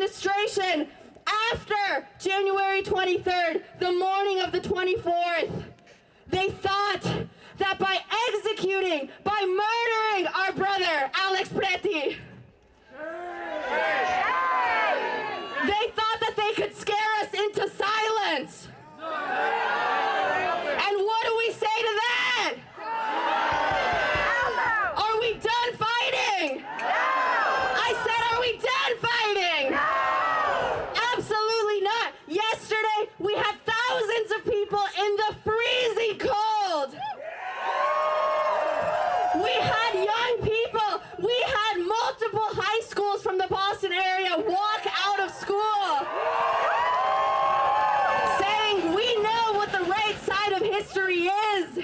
administration after January 23rd, the morning of the 24th. They thought that by executing, by murdering our brother, Alex Preti, they thought that they could scare us into silence. And what do we say to that? Are we done fighting? I said, are we done fighting? Absolutely not. Yesterday, we had thousands of people in the freezing cold. We had young people. We had multiple high schools from the Boston area walk out of school saying, we know what the right side of history is.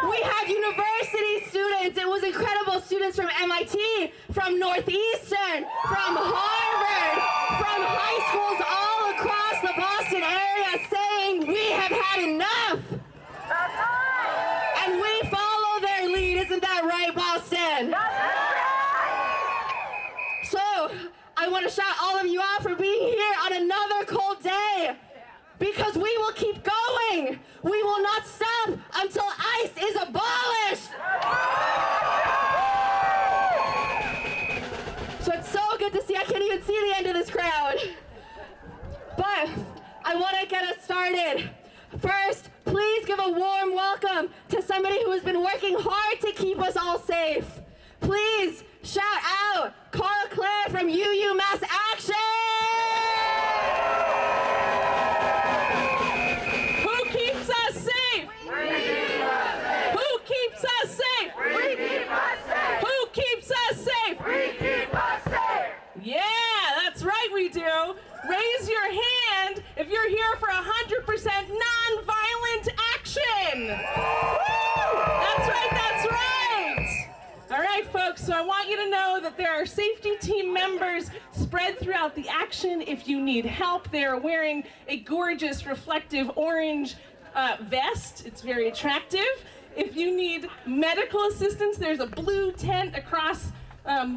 We had university students. It was incredible. Students from MIT, from Northeastern, from Harvard, from high schools all across the Boston area saying, we have had enough. And we follow their lead. Isn't that right, Boston? So, I want to shout all of you out for being here on another cold day. Because we will keep going. We will not stop until ICE is abolished. So it's so good to see. I can't even see the end of this crowd. But I want to get us started. First, please give a warm welcome to somebody who has been working hard to keep us all safe. Please shout out Carl Clare from UU Mass Action! Who keeps us safe? Who keeps us safe? Who keeps us safe? Yeah, that's right, we do. Raise your hand if you're here for 100% nonviolent action. That's right, that's right. All right, folks, so I want you to know that there are safety team members spread throughout the action. If you need help, they are wearing a gorgeous reflective orange vest. It's very attractive. If you need medical assistance, there's a blue tent across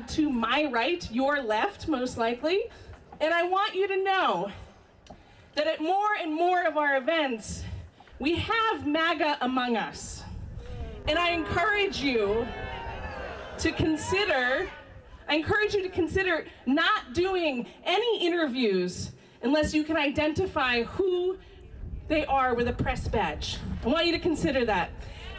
to my right, your left, most likely. And I want you to know that at more and more of our events, we have MAGA among us. And I encourage you to consider not doing any interviews unless you can identify who they are with a press badge. I want you to consider that.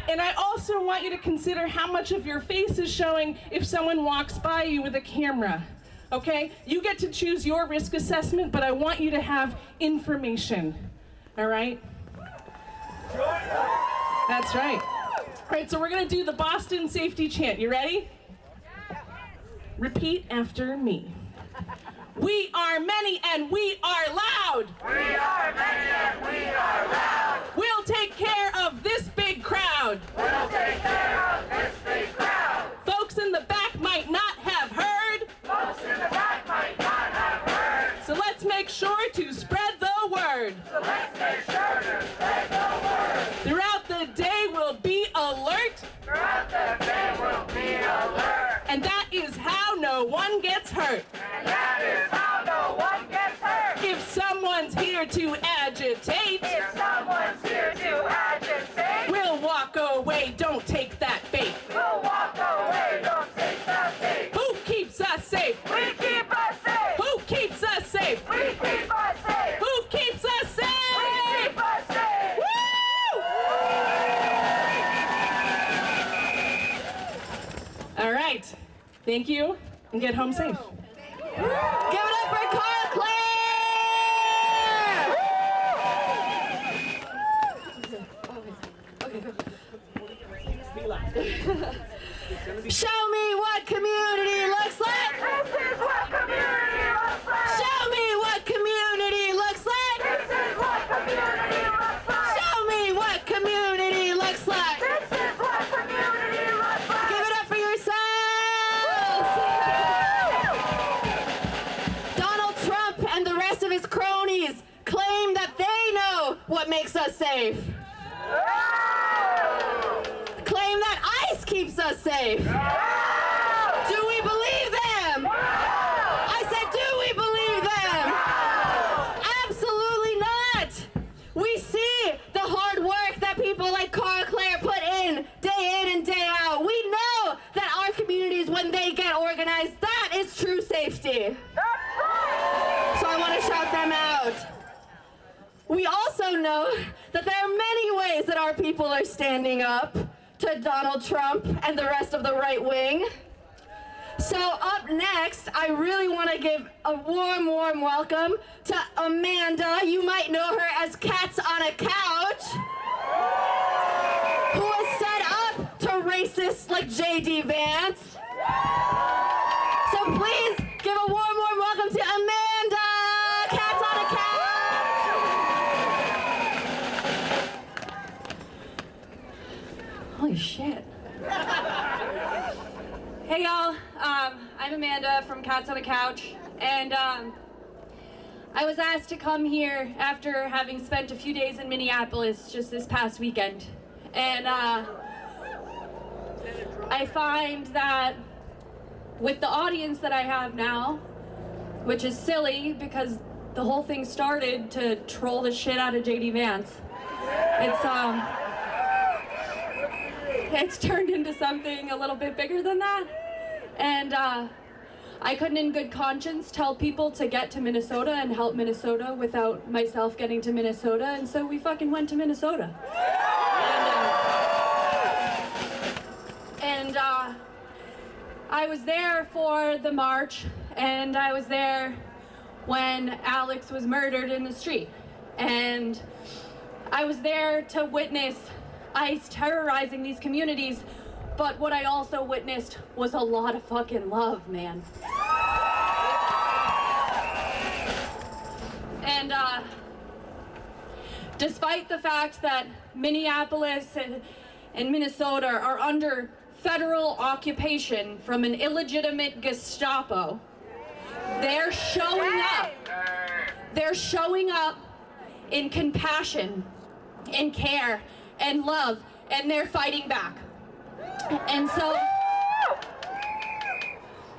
And I also want you to consider how much of your face is showing if someone walks by you with a camera. Okay? You get to choose your risk assessment, but I want you to have information. All right? That's right. All right, so we're going to do the Boston safety chant. You ready? Repeat after me. We are many and we are loud. We are many and we are loud. We'll take care of this big crowd. We'll take care of this big crowd. Folks in the back might not have heard. Folks in the back might not have heard. So let's make sure to spread the word. So let's make sure to spread the word. Throughout the day we'll be alert. Throughout the day we'll be alert. And that is how no one gets hurt. And that is how no one gets hurt. If someone's here to agitate, If someone's here to agitate, we'll walk away, don't take that bait. we'll walk away, don't take that bait. Who keeps us safe? We keep us safe. Who keeps us safe? We keep us safe. Who keeps us We safe? keep us safe. Woo! All right. Thank you, and get home safe. Give it up for Carl Clare! Show me what community looks like! This is what community looks like. Show me what community looks like! This is what community looks like. Show me what community looks like! This is what community looks like. Give it up for yourselves! Donald Trump and the rest of his cronies claim that they know what makes us safe. Claim that ICE keeps us safe. when they get organized, that is true safety. That's right. So I want to shout them out. We also know that there are many ways that our people are standing up to Donald Trump and the rest of the right wing. So up next, I really want to give a warm welcome to Amanda. You might know her as Cats on a Couch, who was set up to racists like J.D. Vance. So please give a warm welcome to Amanda, Cats on a Couch. Holy shit. Hey y'all, I'm Amanda from Cats on a Couch, and I was asked to come here after having spent a few days in Minneapolis just this past weekend. And I find that with the audience that I have now, which is silly because the whole thing started to troll the shit out of J.D. Vance, it's turned into something a little bit bigger than that. And I couldn't in good conscience tell people to get to Minnesota and help Minnesota without myself getting to Minnesota, and so we fucking went to Minnesota. And I was there for the march, and I was there when Alex was murdered in the street. And I was there to witness ICE terrorizing these communities, but what I also witnessed was a lot of fucking love, man. And despite the fact that Minneapolis and Minnesota are under federal occupation from an illegitimate Gestapo, they're showing up. They're showing up in compassion, in care, and love, and they're fighting back. And so,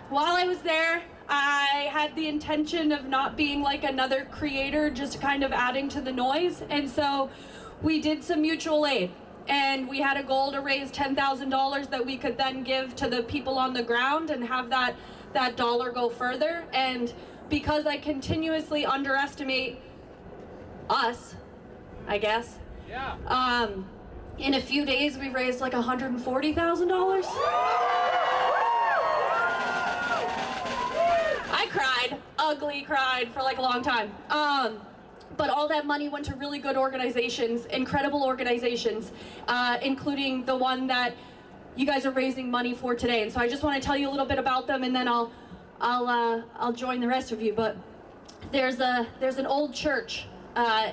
while I was there, I had the intention of not being like another creator, just kind of adding to the noise. And so we did some mutual aid, and we had a goal to raise $10,000 that we could then give to the people on the ground and have that dollar go further. And because I continuously underestimate us, I guess, in a few days we raised like $140,000. I cried, ugly cried for like a long time. But all that money went to really good organizations, incredible organizations, including the one that you guys are raising money for today. And so I just want to tell you a little bit about them, and then I'll join the rest of you. But there's an old church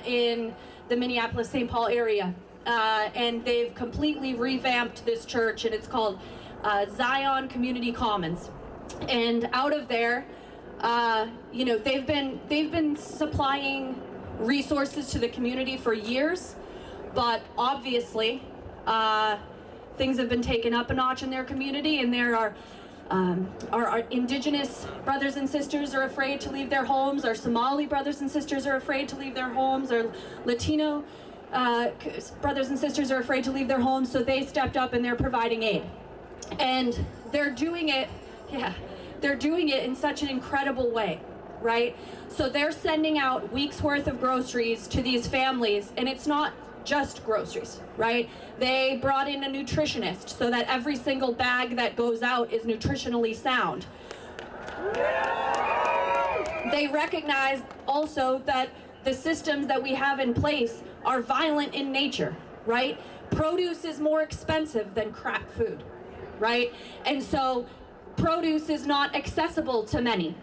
in the Minneapolis-St. Paul area, and they've completely revamped this church, and it's called Zion Community Commons. And out of there, they've been supplying resources to the community for years, but obviously things have been taken up a notch in their community, and there are our indigenous brothers and sisters are afraid to leave their homes. Our Somali brothers and sisters are afraid to leave their homes. Our Latino brothers and sisters are afraid to leave their homes, so they stepped up and they're providing aid. And they're doing it in such an incredible way, right? So they're sending out weeks worth of groceries to these families, and it's not just groceries, right? They brought in a nutritionist so that every single bag that goes out is nutritionally sound. They recognize also that the systems that we have in place are violent in nature, right? Produce is more expensive than crack food, right? And so produce is not accessible to many,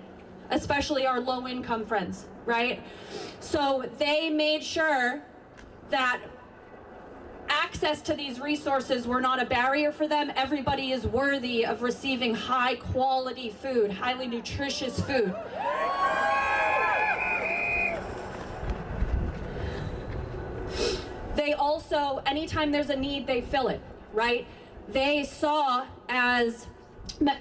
especially our low-income friends, right? So they made sure that access to these resources were not a barrier for them. Everybody is worthy of receiving high-quality food, highly nutritious food. They also, anytime there's a need, they fill it, right? They saw as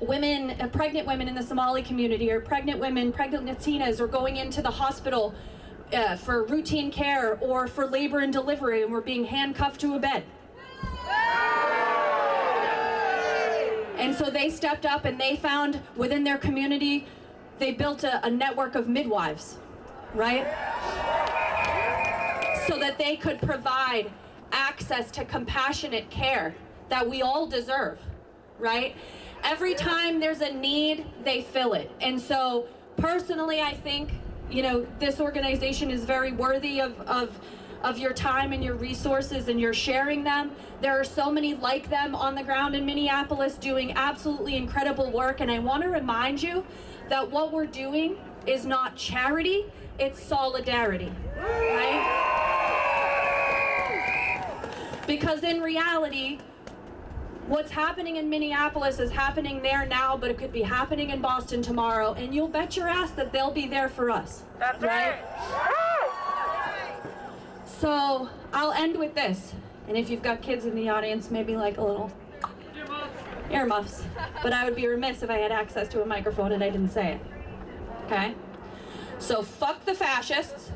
women, pregnant women in the Somali community, or pregnant women, pregnant Latinas, are going into the hospital for routine care or for labor and delivery, and were being handcuffed to a bed. And so they stepped up and they found within their community, they built a network of midwives, right? So that they could provide access to compassionate care that we all deserve, right? Every time there's a need, they fill it. And so personally, I think, you know, this organization is very worthy of your time and your resources, and you're sharing them. There are so many like them on the ground in Minneapolis doing absolutely incredible work, and I want to remind you that what we're doing is not charity, it's solidarity, right? Because in reality, what's happening in Minneapolis is happening there now, but it could be happening in Boston tomorrow, and you'll bet your ass that they'll be there for us. That's right? right. So I'll end with this, and if you've got kids in the audience, maybe like a little earmuffs. But I would be remiss if I had access to a microphone and I didn't say it. Okay? So fuck the fascists.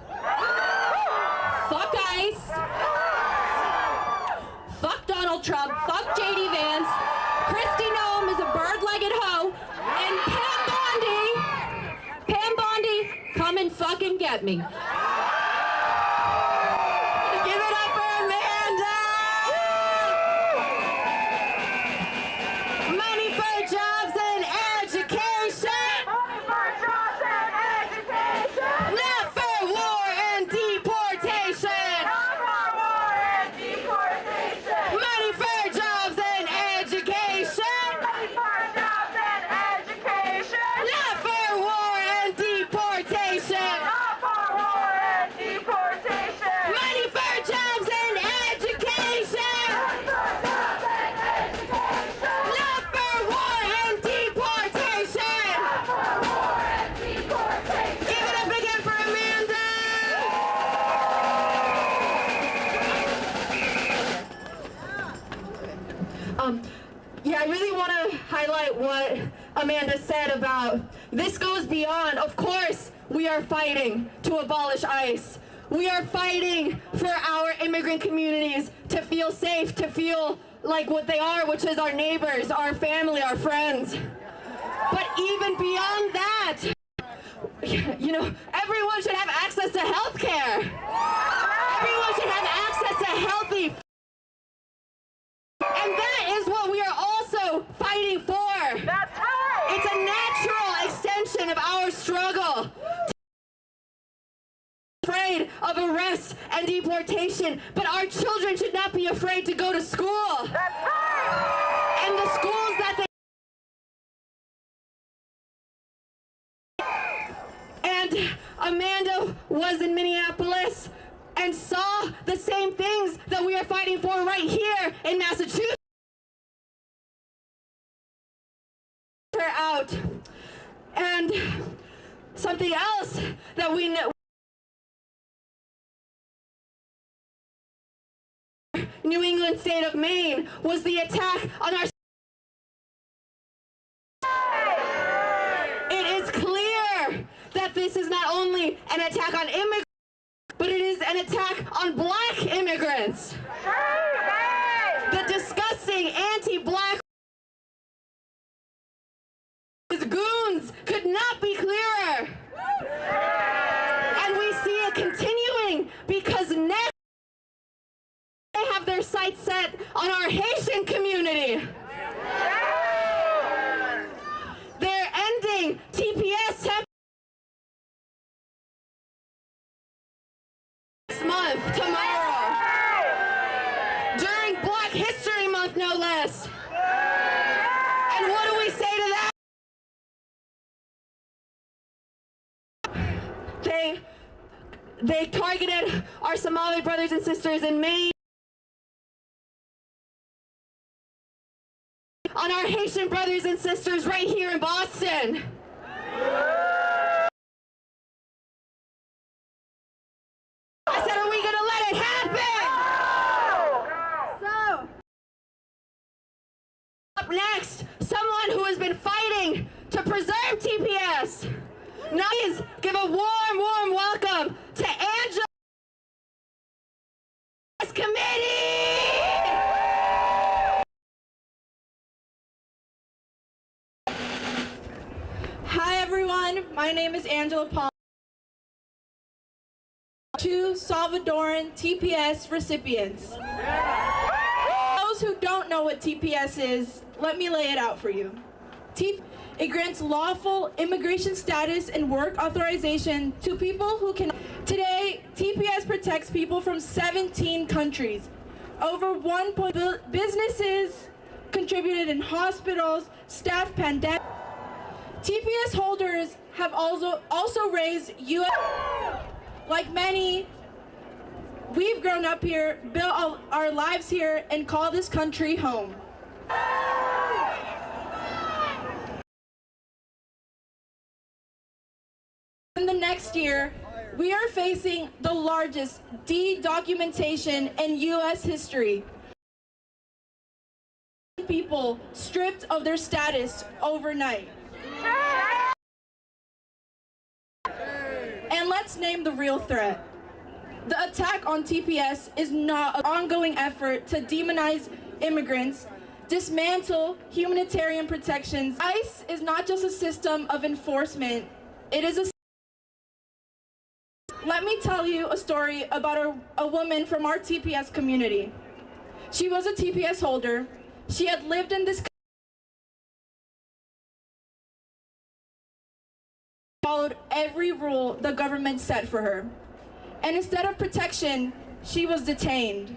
Fuck ICE. Fuck Donald Trump. Fuck JD Vance. Kristi Noem is a bird-legged hoe. And Pam Bondi, come and fucking get me. Give it up for Amanda! Money for jobs and education! Money for jobs and education. Not for war and deportation! Not for war and deportation. Money for jobs and education! Money for jobs and education. Not for war and deportation! Not for war and deportation. Money for jobs and education! Not for war and deportation! Give it up again for Amanda! Yeah, I really want to highlight what Amanda said about this goes beyond. Of course, we are fighting to abolish ICE. We are fighting for our immigrant communities to feel safe, to feel like what they are, which is our neighbors, our family, our friends. But even beyond that, you know, everyone should have access to health care. Everyone should have access to healthy. And that is what we are also fighting for. That's right. It's a natural extension of our struggle. Afraid of arrest and deportation, but our children should not be afraid to go to school. That's right. And the schools that they... And Amanda was in Minneapolis and saw the same things that we are fighting for right here in Massachusetts. Her out. And something else that we know, New England state of Maine, was the attack on our... It is clear that this is not only an attack on immigrants, but it is an attack on black immigrants. The disgusting anti-black goons could not be clearer. And we see it continuing because next they have their sights set on our Haitian community. They're ending TPS next month, tomorrow, during Black History Month, no less. And what do we say to that? They targeted our Somali brothers and sisters in Maine, on our Haitian brothers and sisters right here in Boston. I said, are we gonna let it happen? So, up next, someone who has been fighting to preserve TPS. Now please give a warm, warm welcome to Angela Committee! everyone, my name is Angela Paul. Two Salvadoran TPS recipients. Those who don't know what TPS is, let me lay it out for you. It grants lawful immigration status and work authorization to people who can. Today, TPS protects people from 17 countries. Over 1 businesses contributed in hospitals, staff pandemic. TPS holders have also raised U.S. Like many, we've grown up here, built our lives here, and call this country home. In the next year, we are facing the largest de-documentation in U.S. history. People stripped of their status overnight. And let's name the real threat. The attack on TPS is not an ongoing effort to demonize immigrants, dismantle humanitarian protections. ICE is not just a system of enforcement, it is a. Let me tell you a story about a woman from our TPS community. She was a TPS holder. She had lived in this country, followed every rule the government set for her. And instead of protection, she was detained.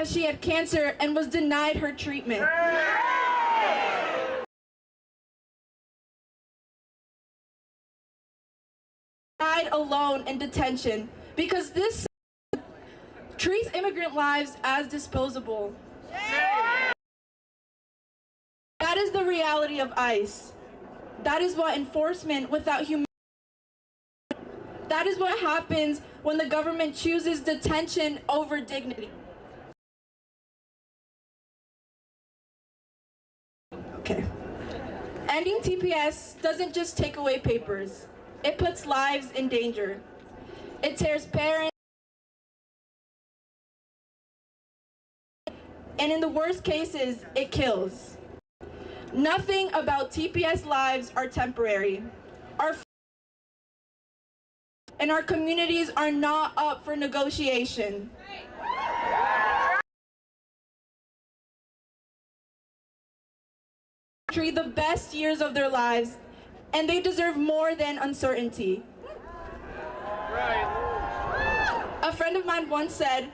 She had cancer and was denied her treatment. Died alone in detention because this treats immigrant lives as disposable. That is the reality of ICE. That is what enforcement without humanity. That is what happens when the government chooses detention over dignity. Okay. Ending TPS doesn't just take away papers. It puts lives in danger. It tears parents, and in the worst cases, it kills. Nothing about TPS lives are temporary. Our communities are not up for negotiation. The best years of their lives, and they deserve more than uncertainty. A friend of mine once said,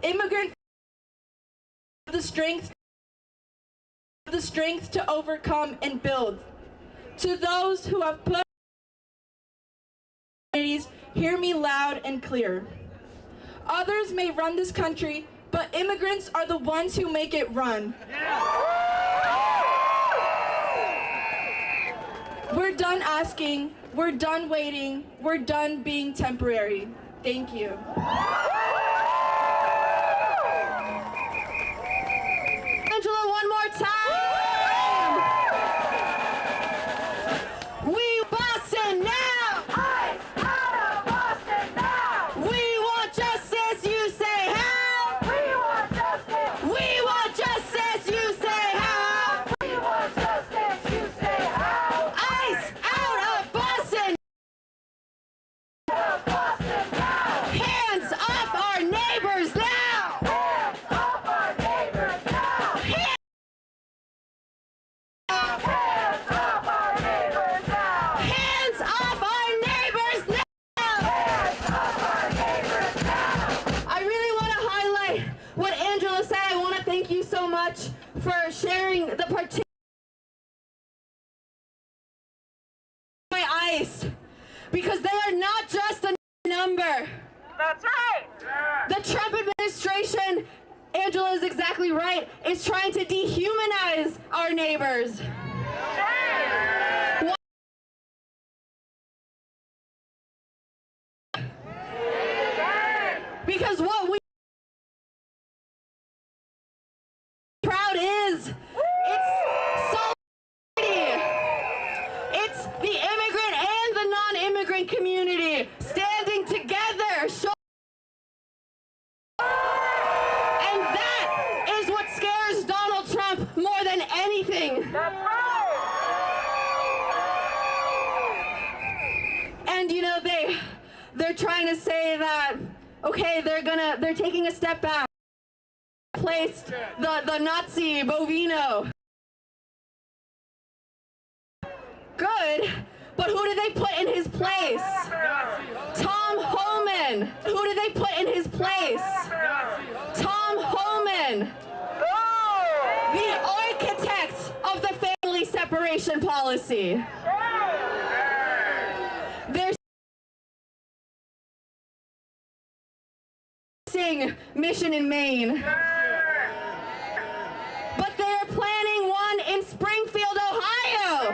immigrants have the strength to overcome and build. To those who have put communities, hear me loud and clear. Others may run this country, but immigrants are the ones who make it run. We're done asking, we're done waiting, we're done being temporary. Thank you. Angela, one more time. We Boston now. ICE out of Boston now. We want justice, you say how? We want justice. We want justice, you say how? We want justice. You say how? ICE out of Boston. Out of Boston now. Hands off our neighbors now. Hands off our neighbors now. Hands Hands off our neighbors now. Hands off our neighbors now! Hands off our neighbors now. I really want to highlight what Angela said. I want to thank you so much for sharing the particular by ICE, because they are not just a number. That's right. The Trump administration, Angela is exactly right, is trying to dehumanize our neighbors. Because what we proud is, it's solidarity. It's the immigrant and the non-immigrant community standing together. And that is what scares Donald Trump Okay, they're taking a step back. Placed the Nazi Bovino. Good, but who did they put in his place? Tom Homan. Who did they put in his place? Tom Homan. The architect of the family separation policy. They're mission in Maine. But they're planning one in Springfield, Ohio.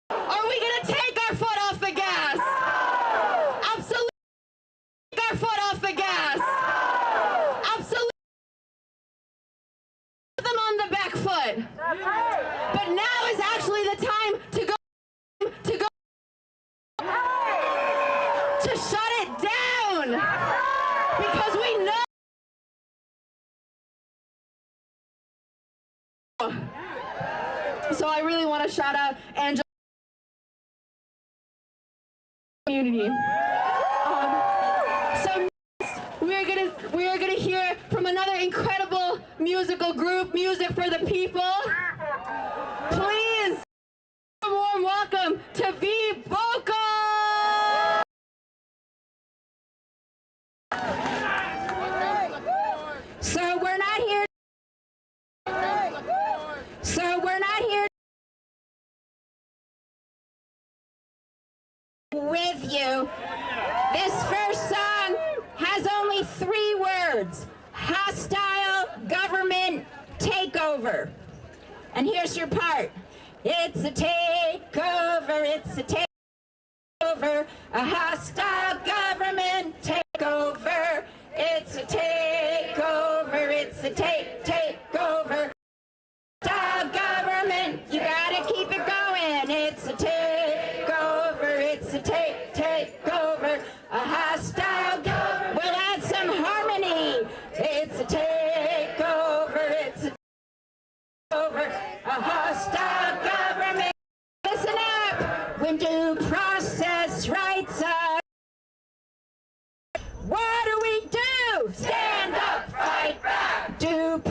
Are we going to take our foot off the gas? Absolutely. Take our foot off the gas. Absolutely. Put them on the back foot. But now is actually the time to go to shut it down, because we know. So I really want to shout out Angela community. So next we are gonna hear from another incredible musical group, Music for the People. Please, a warm welcome to V Vocal. So we're not here with you. This first song has only 3 words: hostile government takeover. And here's your part. It's a takeover, it's a takeover, a hostile government takeover. It's a takeover, it's a takeover. Hostile government, you gotta keep it going. It's a takeover, it's a takeover, a hostile government. We'll add some harmony. It's a takeover, it's a takeover, a hostile government. Listen up, when due process rights are. What do we do? Stand up, fight back. Due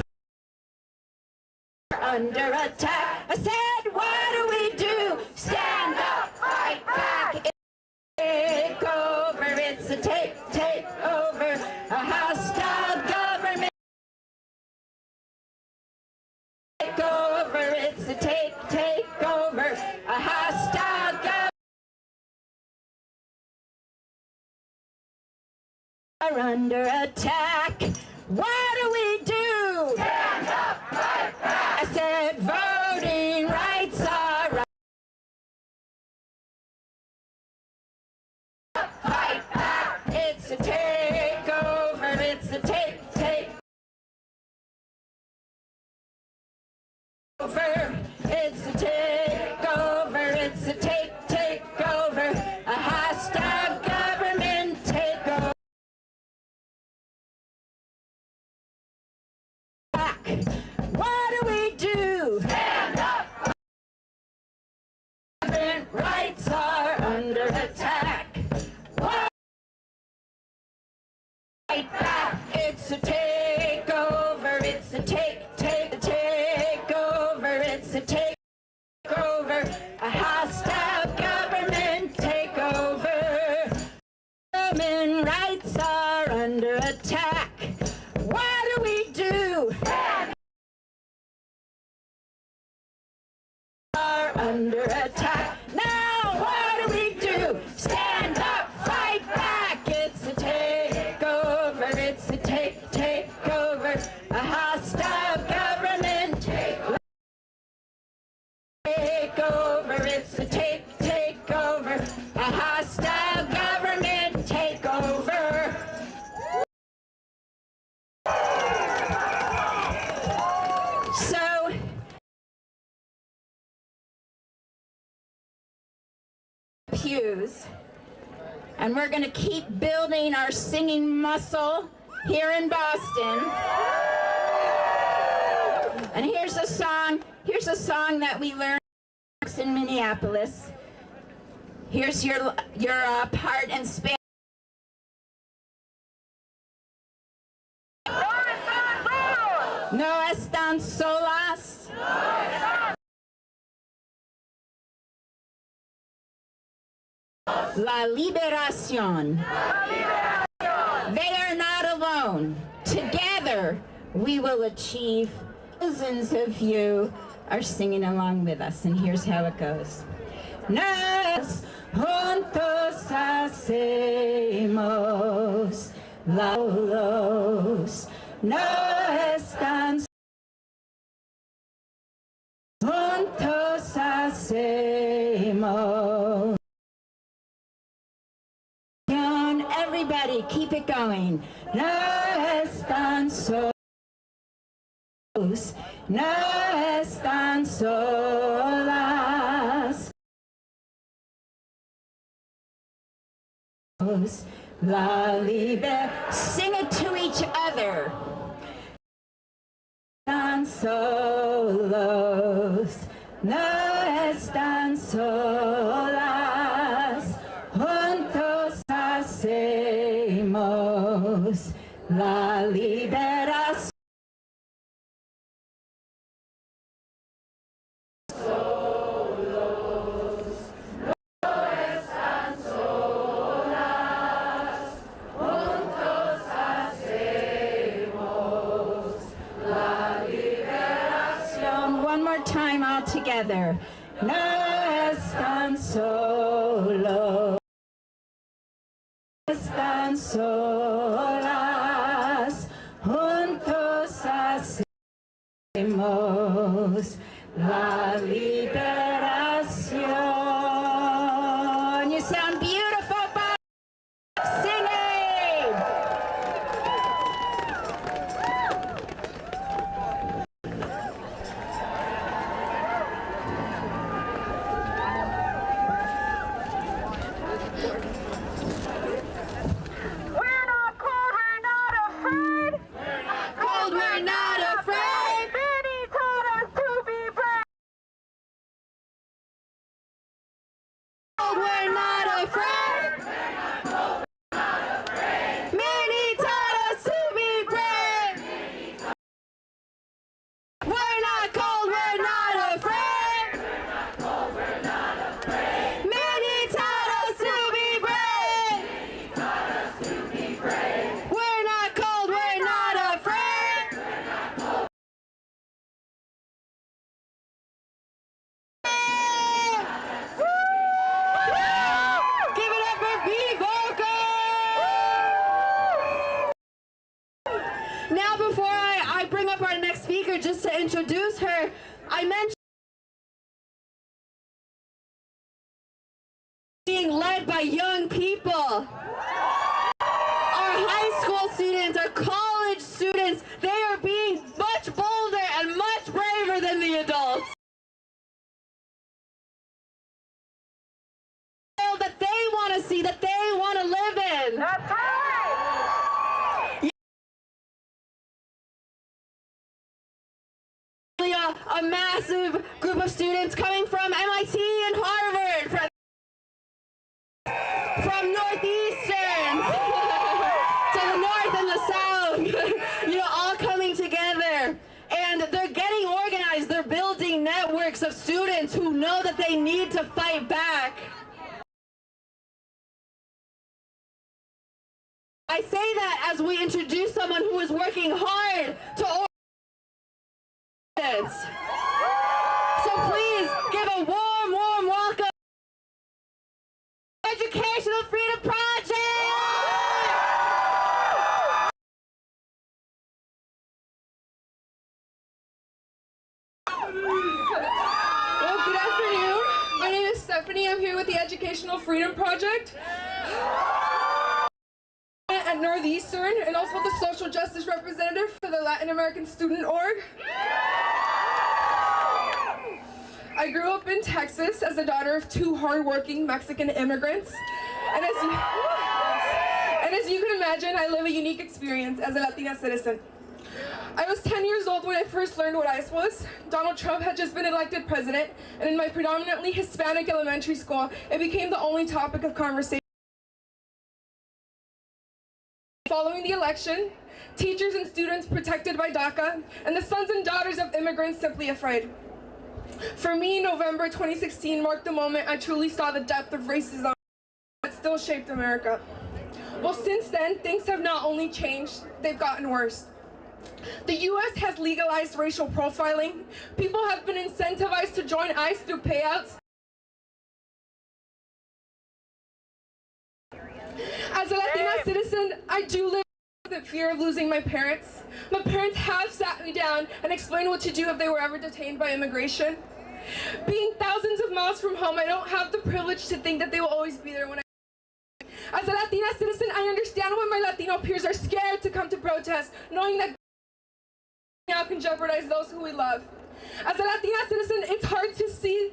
under attack. I said, what do we do? Stand up, fight back. Take over, it's a takeover, a hostile government. Take over, it's a takeover, a hostile government. Are under attack. What do we do? Stand up, fight back. I said voting rights are right. Fight back. It's a takeover. It's a takeover. It's a takeover. It's a takeover. A hostile government takeover. What do we do? Stand up. Rights are under attack. Fight back. It's a takeover. It's a takeover. It's a takeover. A hostile government takeover. Human rights are under attack. What do we do? Are under attack. Now what do we do? Stand up, fight back. It's a takeover. It's a takeover. A hostile government takeover. It's a takeover. A hostile government takeover. So pews, and we're going to keep building our singing muscle here in Boston. And here's a song that we learned in Minneapolis. Here's your part in Spanish. No están solas. La liberación. They are not alone. Together, we will achieve. Thousands of you are singing along with us, and here's how it goes. Nos juntos hacemos los no están juntos hacemos. Everybody, keep it going. No están solos. No están solas. La liber. Sing it to each other. Están solos. No están solas. Juntos hacemos la liberación. One more time all together. No están solos. Están solas. Juntos hacemos la liberación. You sound beautiful, Bob. Singing. We're not cold, we're not afraid. Cold, we're not afraid. Many told us to be brave. Cold, we're not afraid. Many taught us to be brave. We're not cold, we're not afraid. Many taught us to be brave. We're not cold, we're not afraid. Give it up for V Vocal! Now before I bring up our next speaker, just to introduce her, I mentioned being led by young people. Our high school students, our college students, they are being much bolder and much braver than the adults. That they want to see, that they want to live in. That's right. A massive group of students coming from MIT and Harvard, from Northeastern to the north and the south, you know, all coming together. And they're getting organized. They're building networks of students who know that they need to fight back. I say that as we introduce someone who is working hard to organize. So please give a warm, warm welcome to the Educational Freedom Project! Well, good afternoon. My name is Stephanie. I'm here with the Educational Freedom Project at Northeastern, and also the Social Justice Representative for the Latin American Student Org. I grew up in Texas as the daughter of two hardworking Mexican immigrants, and as you can imagine, I live a unique experience as a Latina citizen. I was 10 years old when I first learned what ICE was. Donald Trump had just been elected president, and in my predominantly Hispanic elementary school, it became the only topic of conversation. Following the election, teachers and students protected by DACA, and the sons and daughters of immigrants simply afraid. For me, November 2016 marked the moment I truly saw the depth of racism that still shaped America. Well, since then, things have not only changed, they've gotten worse. The U.S. has legalized racial profiling. People have been incentivized to join ICE through payouts. As a Latina citizen, I do live with the fear of losing my parents. My parents have sat me down and explained what to do if they were ever detained by immigration. Being thousands of miles from home, I don't have the privilege to think that they will always be there when I... As a Latina citizen, I understand why my Latino peers are scared to come to protest, knowing that now can jeopardize those who we love. As a Latina citizen, it's hard to see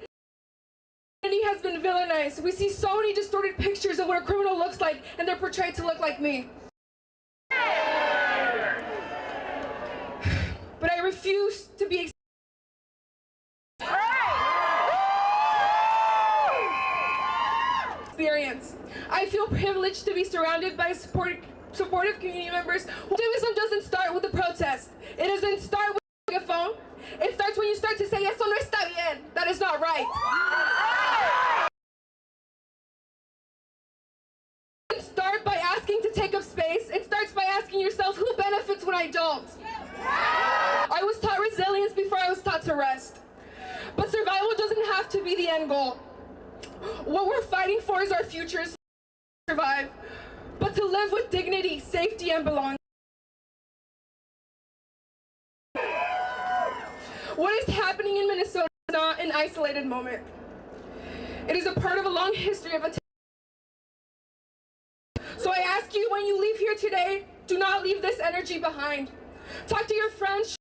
community has been villainized. We see so many distorted pictures of what a criminal looks like, and they're portrayed to look like me. But I refuse to be experience. I feel privileged to be surrounded by supportive community members. Activism doesn't start with a protest. It doesn't start with a phone. It starts when you start to say, eso no está bien. That is not right. It starts by asking to take up space. It starts by asking yourself, who benefits when I don't? I was taught resilience before I was taught to rest. But survival doesn't have to be the end goal. What we're fighting for is our futures to survive, but to live with dignity, safety, and belonging. What is happening in Minnesota is not an isolated moment. It is a part of a long history of attack. So I ask you, when you leave here today, do not leave this energy behind. Talk to your friends,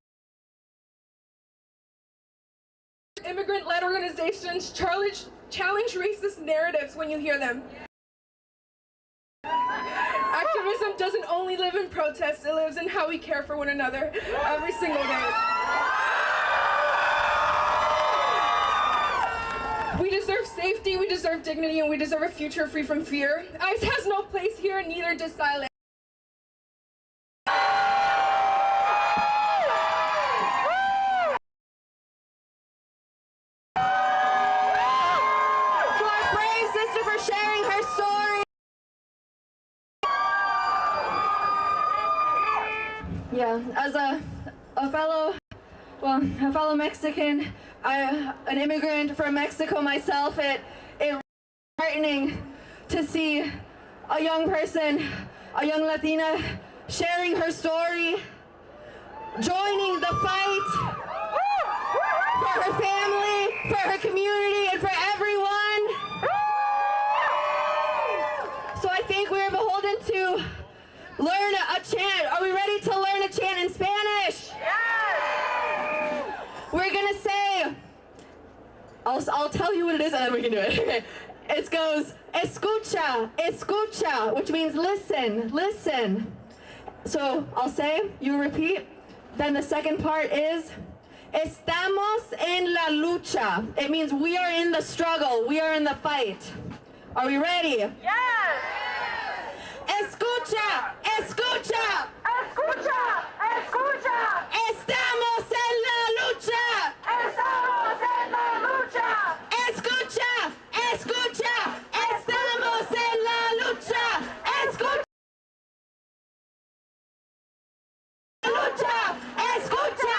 immigrant-led organizations, challenge racist narratives when you hear them. Activism doesn't only live in protests, it lives in how we care for one another every single day. We deserve safety, we deserve dignity, and we deserve a future free from fear. ICE has no place here, and neither does silence. Yeah, as a fellow Mexican, an immigrant from Mexico myself, it's heartening to see a young person, a young Latina, sharing her story, joining the fight for her family, for her community, and for everyone. So I think we're beholden to learn a chant. Are we ready to learn a chant in Spanish? Yes! We're gonna say, I'll tell you what it is and then we can do it. It goes, escucha, escucha, which means listen, listen. So I'll say, you repeat. Then the second part is, estamos en la lucha. It means we are in the struggle, we are in the fight. Are we ready? Yes! Escucha, escucha, Escucha, escucha. estamos en la lucha. Estamos en la lucha. Escucha, escucha, estamos en la lucha. Escucha, lucha, escucha,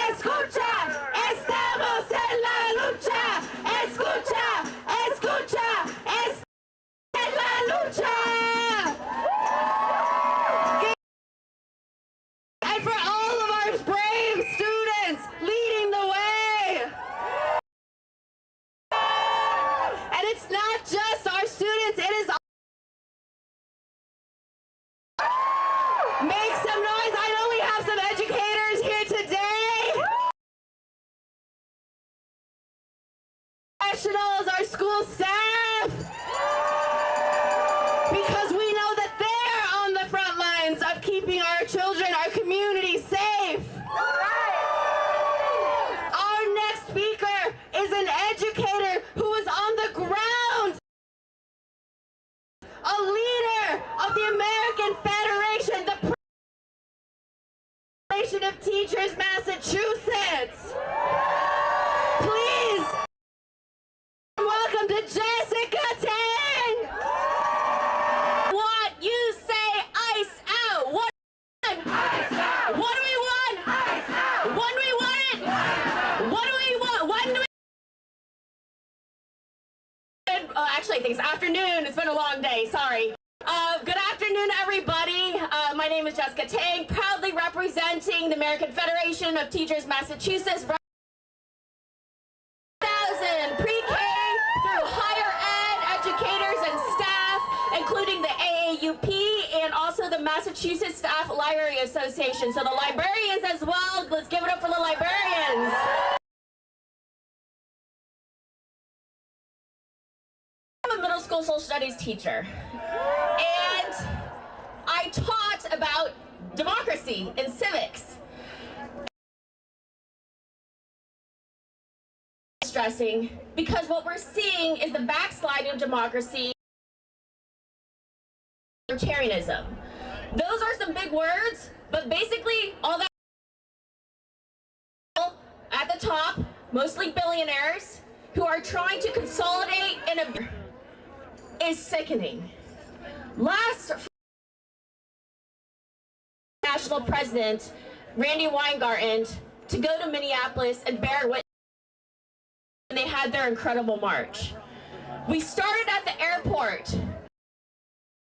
escucha, estamos en la lucha. Escucha, escucha, estamos en la lucha. And for all of our brave students leading the way. And it's not just our students, it is make some noise. I know we have some educators here today. Professionals, our school staff. Because we know that they're on the front lines of keeping our children, our community safe. Federation of Teachers, Massachusetts. Please welcome to Jessica Tang. What you say, ice out. What? Ice out. What do we want? Ice out. When do we want it? What do we want? When do we? Actually, I think it's afternoon. It's been a long day. Sorry. Good afternoon, everybody. My name is Jessica Tang, proudly representing the American Federation of Teachers, Massachusetts. 1,000 pre-K through higher ed educators and staff, including the AAUP and also the Massachusetts Staff Library Association. So the librarians as well. Let's give it up for the librarians. I'm a middle school social studies teacher, and I taught about democracy and civics. Stressing, because what we're seeing is the backsliding of democracy, authoritarianism. Those are some big words, but basically all that at the top, mostly billionaires, who are trying to consolidate in a is sickening. Last national president, Randy Weingarten, to go to Minneapolis and bear witness when they had their incredible march. We started at the airport.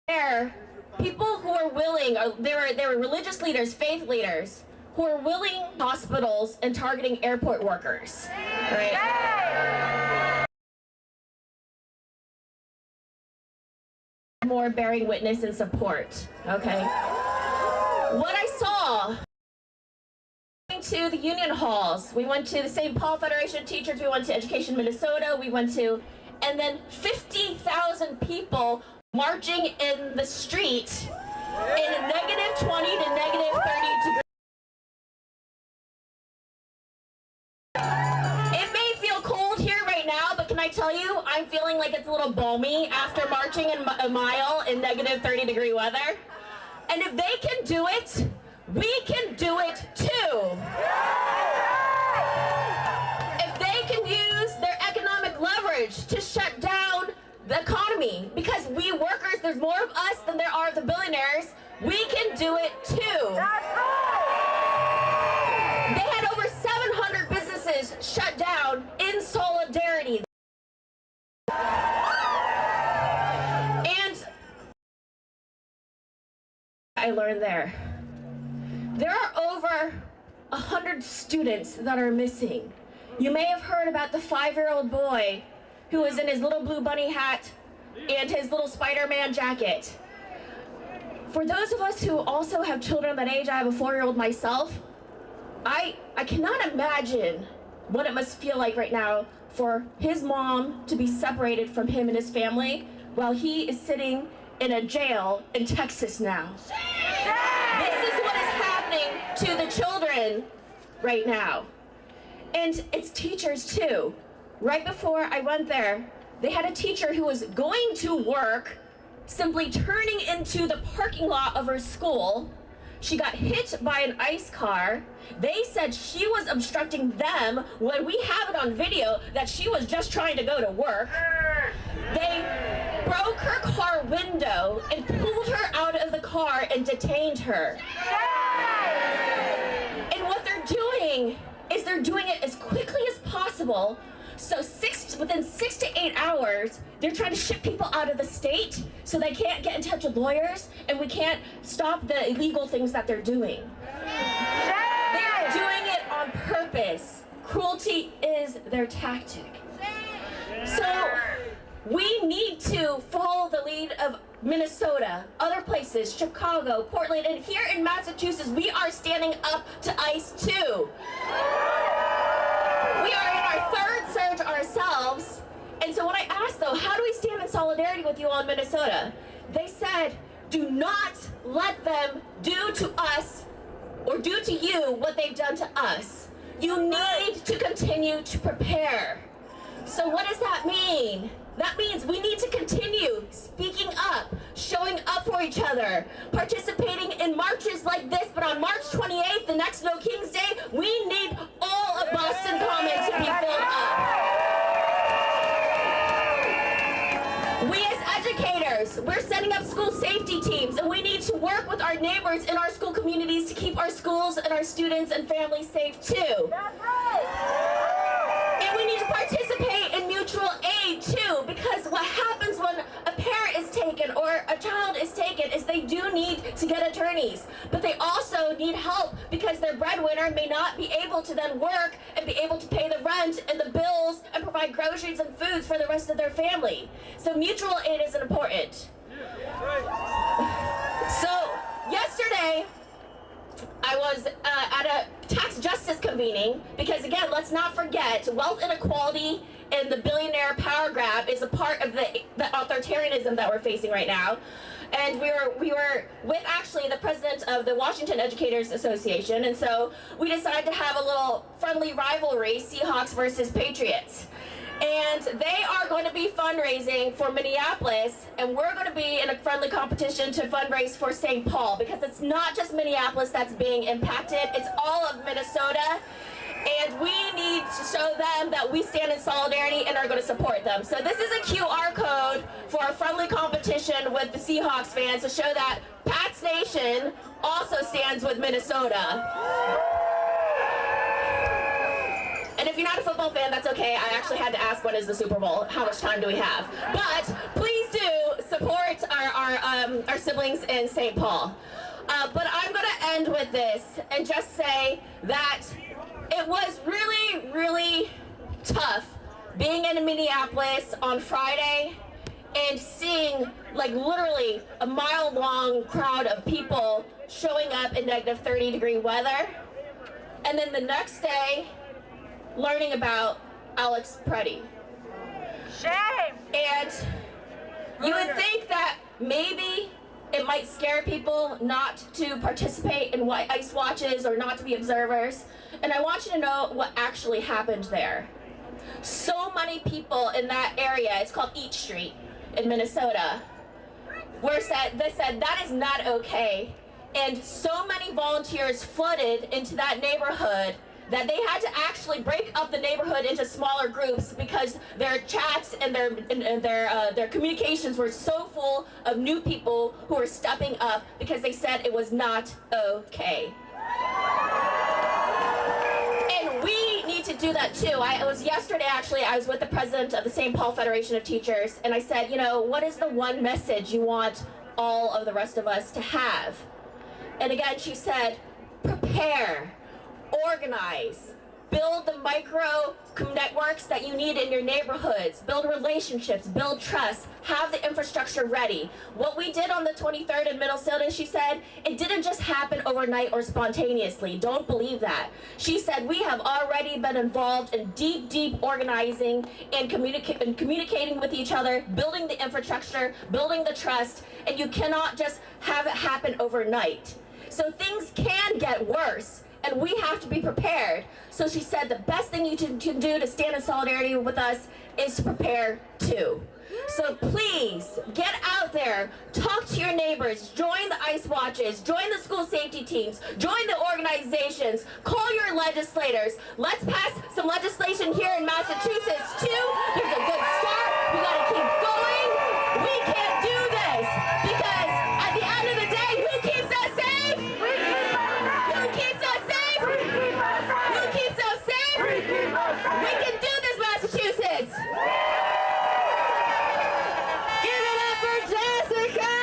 There, people who are willing, there were religious leaders, faith leaders, who are willing hospitals and targeting airport workers. Right? More bearing witness and support. Okay. What I saw. To the union halls. We went to the St. Paul Federation of Teachers, we went to Education Minnesota, we went to, and then 50,000 people marching in the street in -20 to -30 degrees. It may feel cold here right now, but can I tell you, I'm feeling like it's a little balmy after marching a mile in -30 degree weather. And if they can do it, we can do it too. If they can use their economic leverage to shut down the economy, because we workers, there's more of us than there are of the billionaires, we can do it too. They had over 700 businesses shut down in solidarity. And I learned there are over 100 students that are missing. You may have heard about the 5-year-old boy who was in his little blue bunny hat and his little Spider-Man jacket. For those of us who also have children that age, I have a 4-year-old myself, I cannot imagine what it must feel like right now for his mom to be separated from him and his family while he is sitting in a jail in Texas now. This is what is happening to the children right now. And it's teachers too. Right before I went there, they had a teacher who was going to work, simply turning into the parking lot of her school. She got hit by an ICE car. They said she was obstructing them when we have it on video that she was just trying to go to work. They broke her car window and pulled her out of the car and detained her. And what they're doing is they're doing it as quickly as possible. So within 6 to 8 hours, they're trying to ship people out of the state so they can't get in touch with lawyers and we can't stop the illegal things that they're doing. They're doing it on purpose. Cruelty is their tactic. So we need to follow the lead of Minnesota, other places, Chicago, Portland, and here in Massachusetts, we are standing up to ICE too. We are in our third surge ourselves. And so when I asked though, how do we stand in solidarity with you all in Minnesota? They said, do not let them do to us or do to you what they've done to us. You need to continue to prepare. So what does that mean? That means we need to continue speaking up, showing up for each other, participating in marches like this, but on March 28th, the next November, efforts in our school communities to keep our schools and our students and families safe too. And we need to participate in mutual aid too, because what happens when a parent is taken or a child is taken is they do need to get attorneys, but they also need help because their breadwinner may not be able to then work and be able to pay the rent and the bills and provide groceries and foods for the rest of their family. So mutual aid is important. So yesterday, I was at a tax justice convening because, again, let's not forget, wealth inequality and the billionaire power grab is a part of the authoritarianism that we're facing right now. And we were with actually the president of the Washington Educators Association, and so we decided to have a little friendly rivalry, Seahawks versus Patriots. And they are going to be fundraising for Minneapolis, and we're going to be in a friendly competition to fundraise for St. Paul, because it's not just Minneapolis that's being impacted, it's all of Minnesota, and we need to show them that we stand in solidarity and are going to support them. So this is a QR code for a friendly competition with the Seahawks fans to show that Pats Nation also stands with Minnesota. And if you're not a football fan, that's okay. I actually had to ask, when is the Super Bowl? How much time do we have? But please do support our siblings in St. Paul. But I'm going to end with this and just say that it was really, really tough being in Minneapolis on Friday and seeing, like, literally a mile-long crowd of people showing up in negative 30-degree weather. And then the next day, learning about Alex Preddy. Shame! And you would think that maybe it might scare people not to participate in ice watches or not to be observers. And I want you to know what actually happened there. So many people in that area, it's called Eat Street in Minnesota, they said that is not okay. And so many volunteers flooded into that neighborhood that they had to actually break up the neighborhood into smaller groups because their chats and their communications were so full of new people who were stepping up because they said it was not okay. And we need to do that too. I was with the president of the St. Paul Federation of Teachers, and I said, you know, what is the one message you want all of the rest of us to have? And again, she said, prepare. Organize, build the micro networks that you need in your neighborhoods, build relationships, build trust, have the infrastructure ready. What we did on the 23rd in Minnesota, she said, it didn't just happen overnight or spontaneously. Don't believe that. She said, we have already been involved in deep organizing and communicating with each other, building the infrastructure, building the trust, and you cannot just have it happen overnight. So things can get worse, and we have to be prepared. So she said the best thing you can do to stand in solidarity with us is to prepare too. So please, get out there, talk to your neighbors, join the ice watches, join the school safety teams, join the organizations, call your legislators. Let's pass some legislation here in Massachusetts too. There's a good start. We gotta keep going. We can't do this because at the end of the day, who keeps us safe? Who keeps us safe? Who keeps us safe? We can do this, Massachusetts. Give it up for Jessica!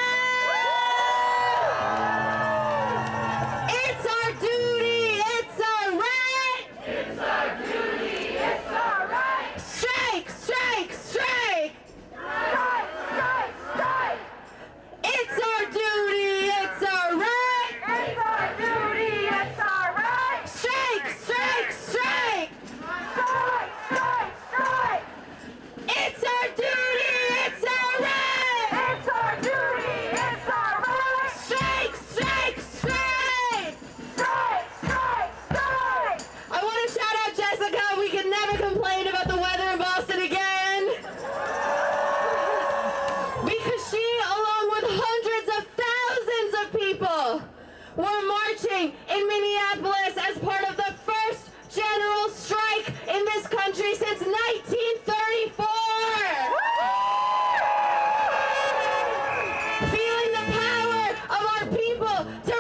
It's our duty, it's our right! It's our duty, it's our right! Strike, strike, strike! Strike, strike, strike! It's our duty, it's our right! It's our duty, it's our right! Strike, strike, strike! Strike, strike, strike! It's our duty, it's our right! It's our duty, it's our right! Strike, strike, strike! Strike, strike, strike! I want to shout out Jessica. We can never complain about the weather in Boston again. Because she, along with hundreds of thousands of people, were marching in Minneapolis as part of the first general strike in this country since 1934. Feeling the power of our people to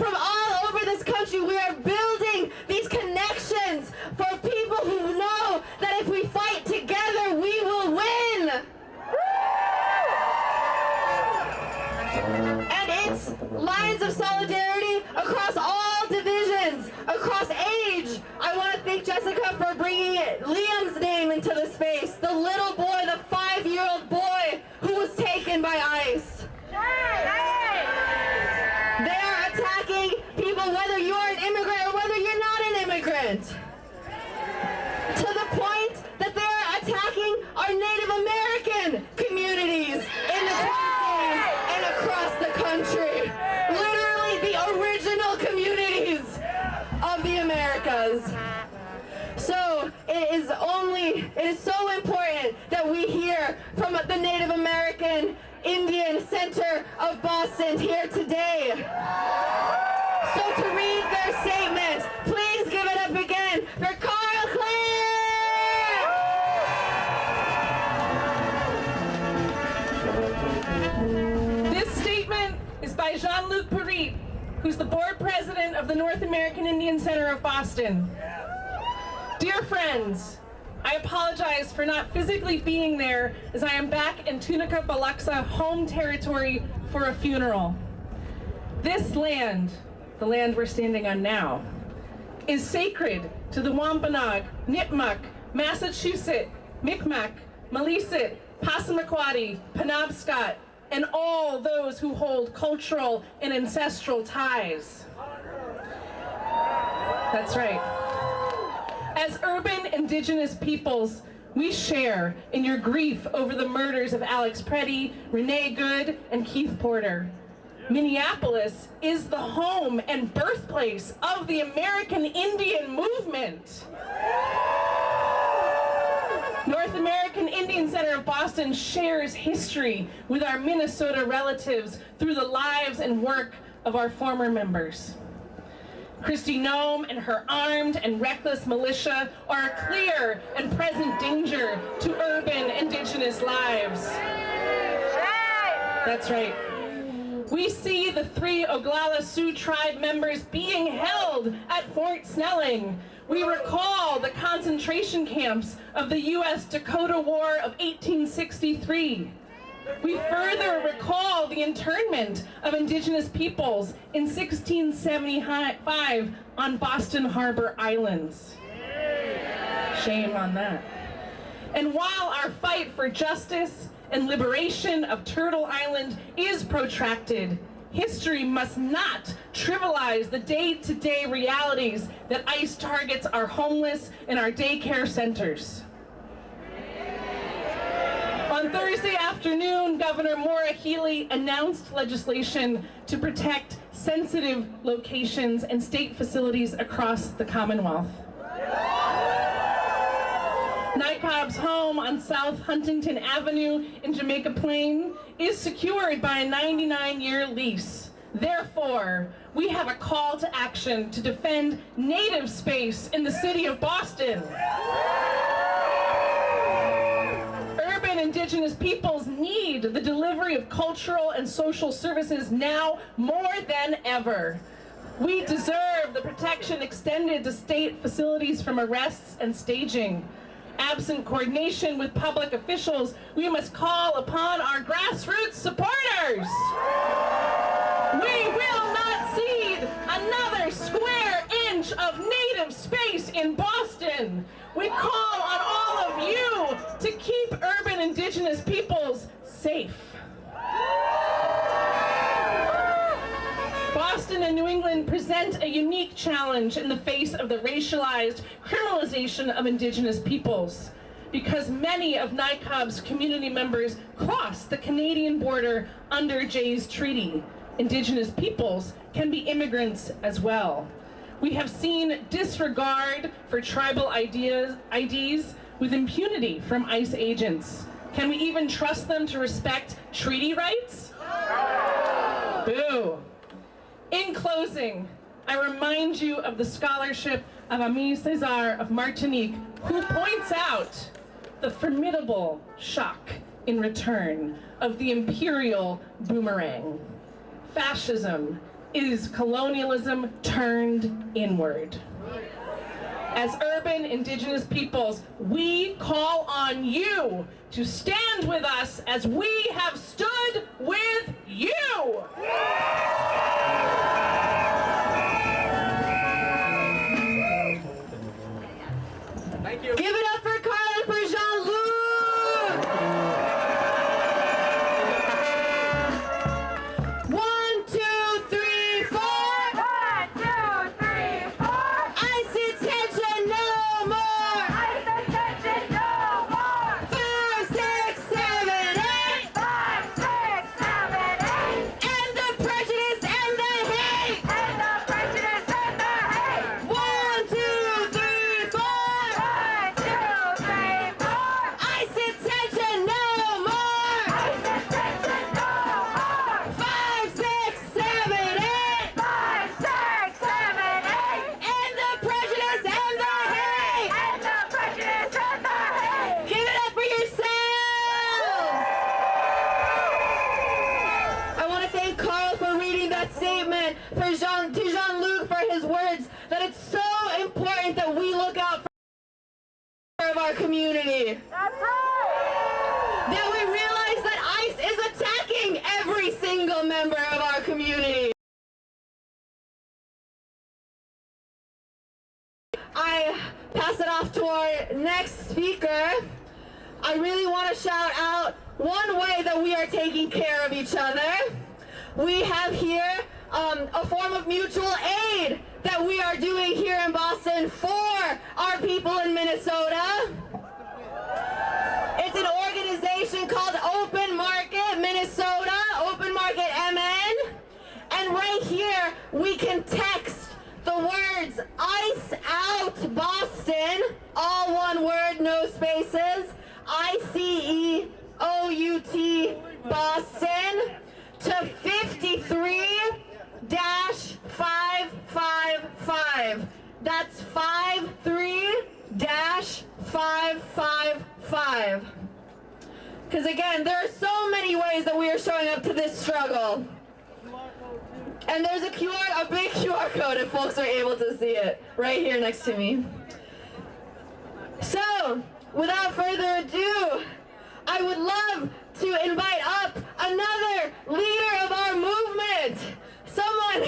from all over this country. We are building these connections for people who know that if we fight together, we will win. And it's lines of solidarity across all divisions, across age. I want to thank Jessica for bringing Liam's name into the space, the little boy, the 5-year-old boy who was taken by ICE. They are attacking people whether you're an immigrant or whether you're not an immigrant. To the point that they are attacking our Native American communities in the Twin Cities and across the country. Literally the original communities of the Americas. So it is so important that we hear from the Native American Indian Center of Boston here today. So to read their statement, please give it up again for Carl Clare! This statement is by Jean-Luc Parit, who's the board president of the North American Indian Center of Boston. Dear friends, I apologize for not physically being there as I am back in Tunica Biloxi home territory for a funeral. This land, the land we're standing on now, is sacred to the Wampanoag, Nipmuc, Massachusetts, Mi'kmaq, Maliseet, Passamaquoddy, Penobscot, and all those who hold cultural and ancestral ties. That's right. As urban Indigenous peoples, we share in your grief over the murders of Alex Preddy, Renee Good, and Keith Porter. Minneapolis is the home and birthplace of the American Indian movement. North American Indian Center of Boston shares history with our Minnesota relatives through the lives and work of our former members. Kristi Noem and her armed and reckless militia are a clear and present danger to urban Indigenous lives. That's right. We see the 3 Oglala Sioux tribe members being held at Fort Snelling. We recall the concentration camps of the U.S. Dakota War of 1863. We further recall the internment of Indigenous peoples in 1675 on Boston Harbor Islands. Shame on that. And while our fight for justice and liberation of Turtle Island is protracted, history must not trivialize the day-to-day realities that ICE targets our homeless and our daycare centers. On Thursday afternoon, Governor Maura Healey announced legislation to protect sensitive locations and state facilities across the Commonwealth. NICOB's home on South Huntington Avenue in Jamaica Plain is secured by a 99-year lease. Therefore, we have a call to action to defend native space in the city of Boston. Urban Indigenous peoples need the delivery of cultural and social services now more than ever. We deserve the protection extended to state facilities from arrests and staging. Absent coordination with public officials, we must call upon our grassroots supporters. We will not cede another square inch of native space in Boston. We call on all of you to keep urban Indigenous peoples safe. Boston and New England present a unique challenge in the face of the racialized criminalization of Indigenous peoples, because many of NICOB's community members cross the Canadian border under Jay's Treaty. Indigenous peoples can be immigrants as well. We have seen disregard for tribal IDs with impunity from ICE agents. Can we even trust them to respect treaty rights? Boo. In closing, I remind you of the scholarship of Ami Cesar of Martinique, who points out the formidable shock in return of the imperial boomerang. Fascism is colonialism turned inward. As urban indigenous peoples, we call on you to stand with us as we have stood with you. Thank you. Give it up for Carla, for Jean-Luc. 1, 2, 3, 4. 1, 2, 3, 4. Ice attention no more. Ice attention no more. 5, 6, 7, 8. 5, 6, 7, 8. End the prejudice and the hate. And the prejudice and the hate. 1, 2, 3, 4. 1, 2, 3, 4. Ice attention no more. Ice attention no more. 5, 6, 7, 8. 5, 6, 7, 8. End the prejudice and the hate. And the prejudice and the hate. Give it up for yourselves. I want to thank Carl for reading that statement, to Jean-Luc for his words, that it's so important that we look out for our community. That's right. That we realize that ICE is attacking every single member of our community. I pass it off to our next speaker. I really want to shout out one way that we are taking care of each other. We have here a form of mutual aid that we are doing here in Boston for our people in Minnesota. It's an organization called Open Market Minnesota, Open Market MN. And right here, we can text the words ICE out Boston, all one word, no spaces, ICEOUT Boston, to 53-555. That's 53-555. Because again, there are so many ways that we are showing up to this struggle. And there's a big QR code if folks are able to see it, right here next to me. So, without further ado, I would love to invite up another leader of our movement. Someone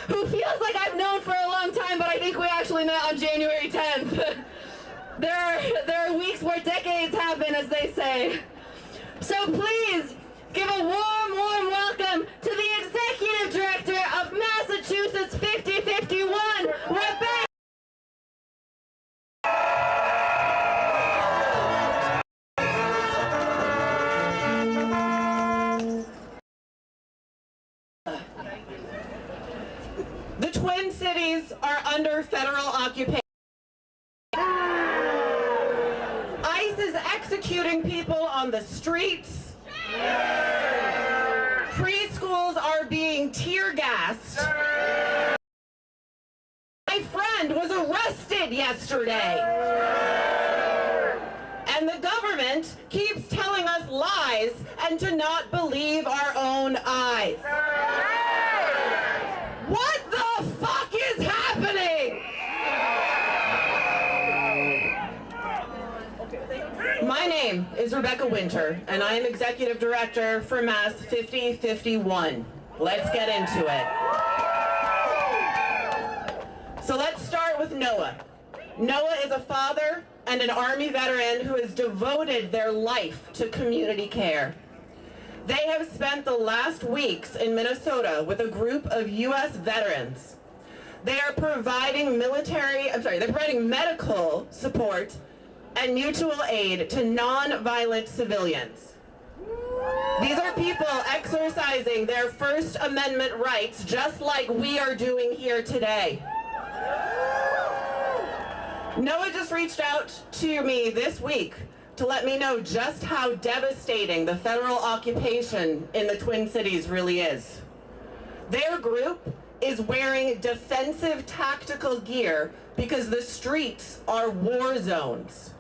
who feels like I've known for a long time, but I think we actually met on January 10th. There are weeks where decades happen, as they say. So please, give a warm welcome to the Executive Director of Massachusetts 5051, Rebecca. The Twin Cities are under federal occupation. ICE is executing people on the streets. Preschools are being tear gassed. My friend was arrested yesterday. And the government keeps telling us lies and to not believe our own eyes. What the fuck is happening? My name is Rebecca Winter, and I am Executive Director for Mass 5051. Let's get into it. So let's start with Noah. Noah is a father and an Army veteran who has devoted their life to community care. They have spent the last weeks in Minnesota with a group of U.S. veterans. They are providing medical support and mutual aid to non-violent civilians. These are people exercising their First Amendment rights just like we are doing here today. Noah just reached out to me this week to let me know just how devastating the federal occupation in the Twin Cities really is. Their group is wearing defensive tactical gear because the streets are war zones.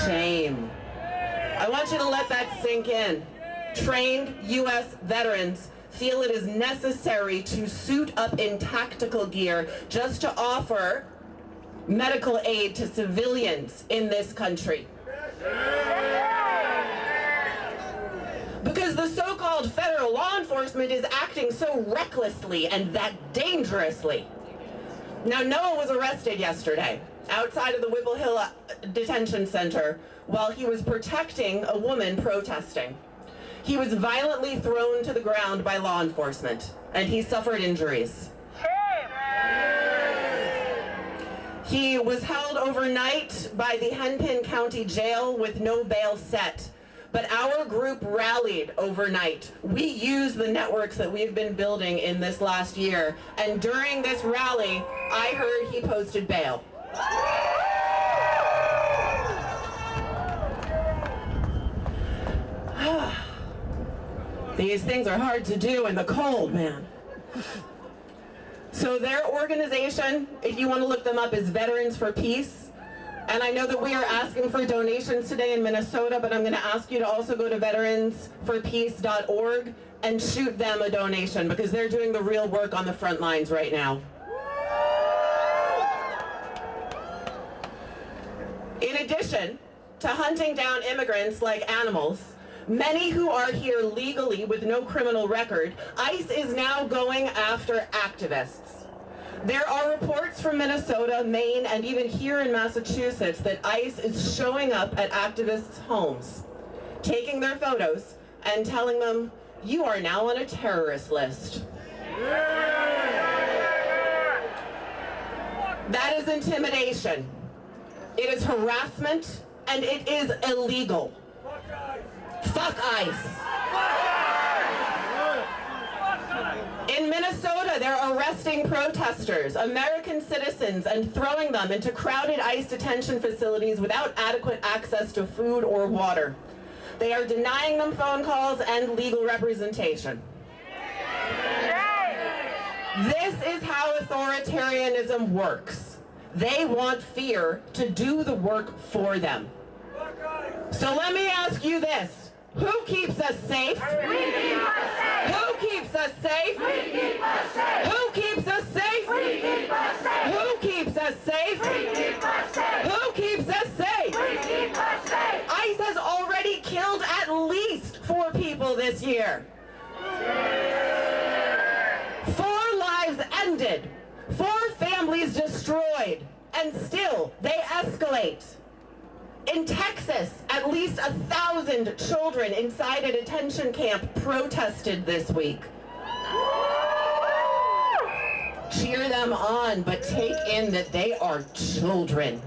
Shame. I want you to let that sink in. Trained U.S. veterans feel it is necessary to suit up in tactical gear just to offer medical aid to civilians in this country. Because the so-called federal law enforcement is acting so recklessly and that dangerously. Now, Noah was arrested yesterday outside of the Whipple Hill Detention Center while he was protecting a woman protesting. He was violently thrown to the ground by law enforcement, and he suffered injuries. He was held overnight by the Hennepin County Jail with no bail set. But our group rallied overnight. We used the networks that we've been building in this last year. And during this rally, I heard he posted bail. These things are hard to do in the cold, man. So their organization, if you want to look them up, is Veterans for Peace. And I know that we are asking for donations today in Minnesota, but I'm going to ask you to also go to veteransforpeace.org and shoot them a donation because they're doing the real work on the front lines right now. In addition to hunting down immigrants like animals, many who are here legally with no criminal record, ICE is now going after activists. There are reports from Minnesota, Maine, and even here in Massachusetts that ICE is showing up at activists' homes, taking their photos and telling them, you are now on a terrorist list. That is intimidation. It is harassment, and it is illegal. Fuck ICE. In Minnesota, they're arresting protesters, American citizens, and throwing them into crowded ICE detention facilities without adequate access to food or water. They are denying them phone calls and legal representation. This is how authoritarianism works. They want fear to do the work for them. So let me ask you this. Who keeps us safe? We keep us safe. Who keeps us safe? We keep us safe. Who keeps us safe? We keep us safe. Who keeps us safe? We keep us safe. Who keeps us safe? We keep us safe. ICE has already killed at least 4 people this year. 4 lives ended, 4 families destroyed, and still they escalate. In Texas, at least 1,000 children inside a detention camp protested this week. Cheer them on, but take in that they are children.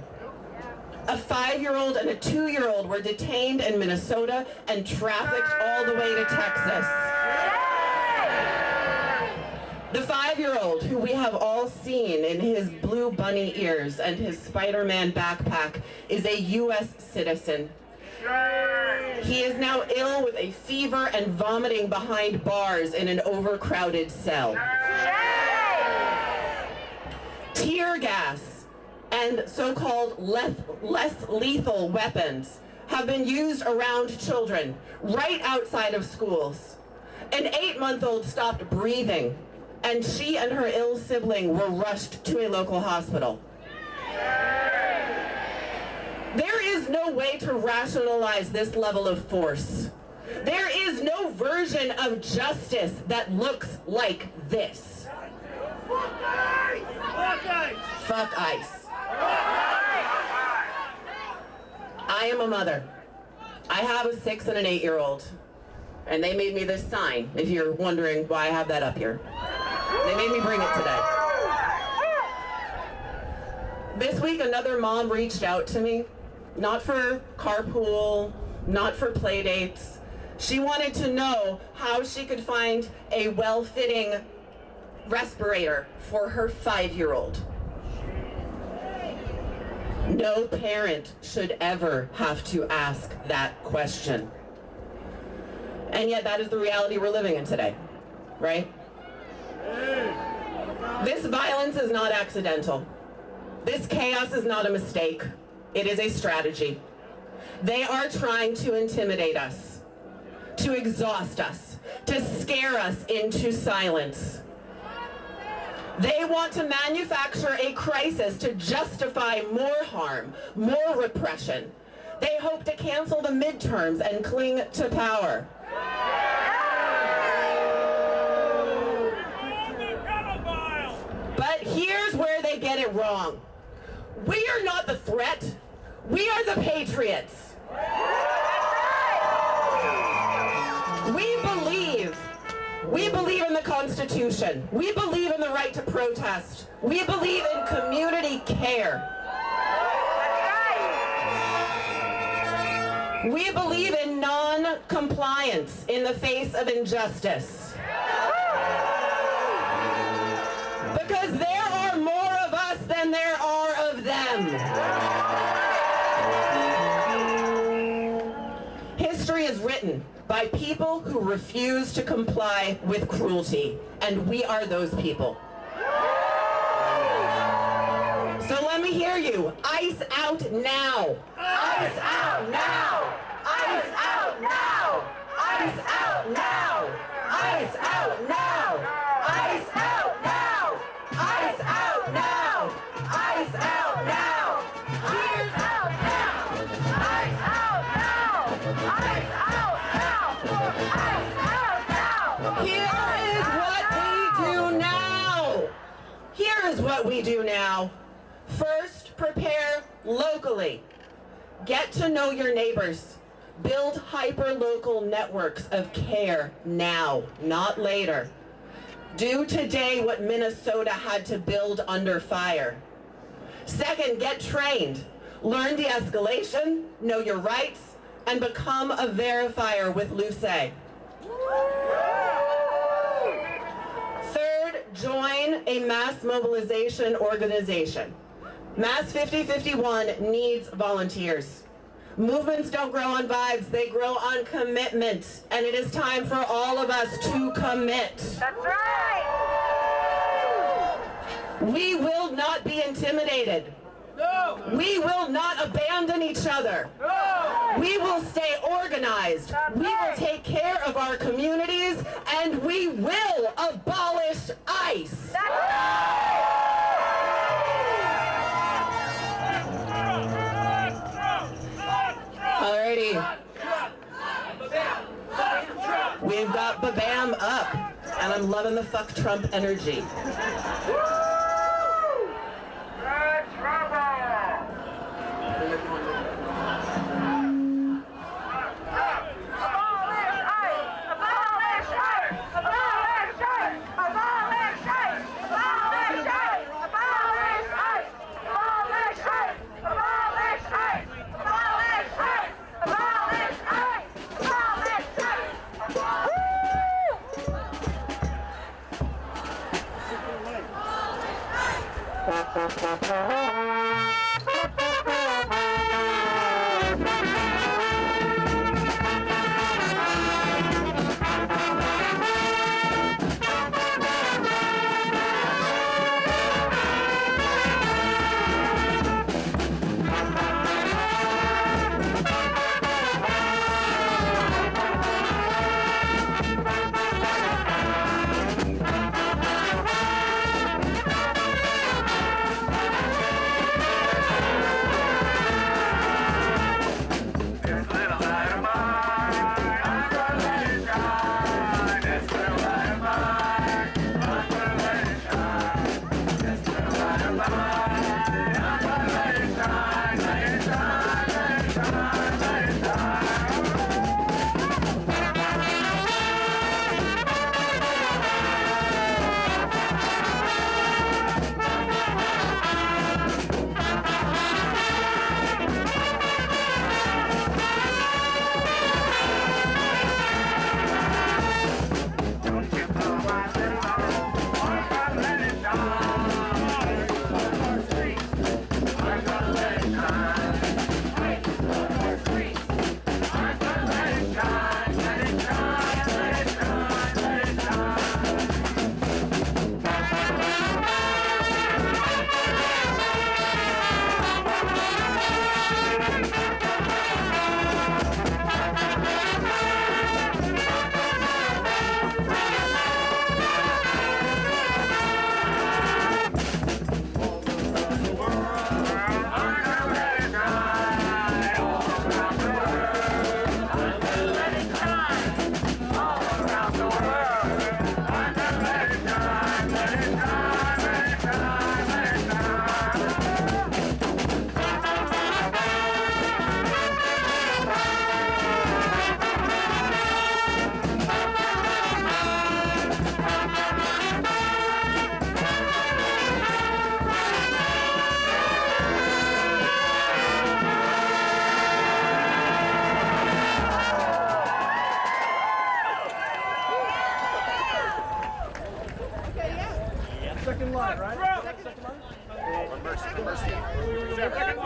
A 5-year-old and a 2-year-old were detained in Minnesota and trafficked all the way to Texas. The 5-year-old, who we have all seen in his blue bunny ears and his Spider-Man backpack, is a U.S. citizen. He is now ill with a fever and vomiting behind bars in an overcrowded cell. Tear gas and so-called less lethal weapons have been used around children right outside of schools. An 8-month-old stopped breathing, and she and her ill sibling were rushed to a local hospital. There is no way to rationalize this level of force. There is no version of justice that looks like this. Fuck ICE. I am a mother. I have a 6- and an 8-year-old. And they made me this sign, if you're wondering why I have that up here. They made me bring it today. This week, another mom reached out to me, not for carpool, not for play dates. She wanted to know how she could find a well-fitting respirator for her 5-year-old. No parent should ever have to ask that question. And yet that is the reality we're living in today, right? This violence is not accidental. This chaos is not a mistake. It is a strategy. They are trying to intimidate us, to exhaust us, to scare us into silence. They want to manufacture a crisis to justify more harm, more repression. They hope to cancel the midterms and cling to power. But here's where they get it wrong. We are not the threat. We are the patriots. We believe in the Constitution. We believe in the right to protest. We believe in community care. We believe in non-compliance in the face of injustice. Because there are more of us than there are of them. History is written by people who refuse to comply with cruelty, and we are those people. So let me hear you. ICE out now. ICE out now. ICE out now. ICE out now. ICE out now. ICE out now. ICE out now. ICE out now. Here's out now. ICE out now. ICE out now. ICE out now. Here is what we do now. Here is what we do now. First, prepare locally. Get to know your neighbors. Build hyper-local networks of care now, not later. Do today what Minnesota had to build under fire. Second, get trained. Learn de-escalation, know your rights, and become a verifier with LUCE. Third, join a mass mobilization organization. Mass 5051 needs volunteers. Movements don't grow on vibes, they grow on commitment. And it is time for all of us to commit. That's right! We will not be intimidated. No! We will not abandon each other. No! We will stay organized. We will take care of our communities, and we will abolish ICE. That's right! Alrighty. We've got Babam up, and I'm loving the fuck Trump energy. second line, right? Second line? Second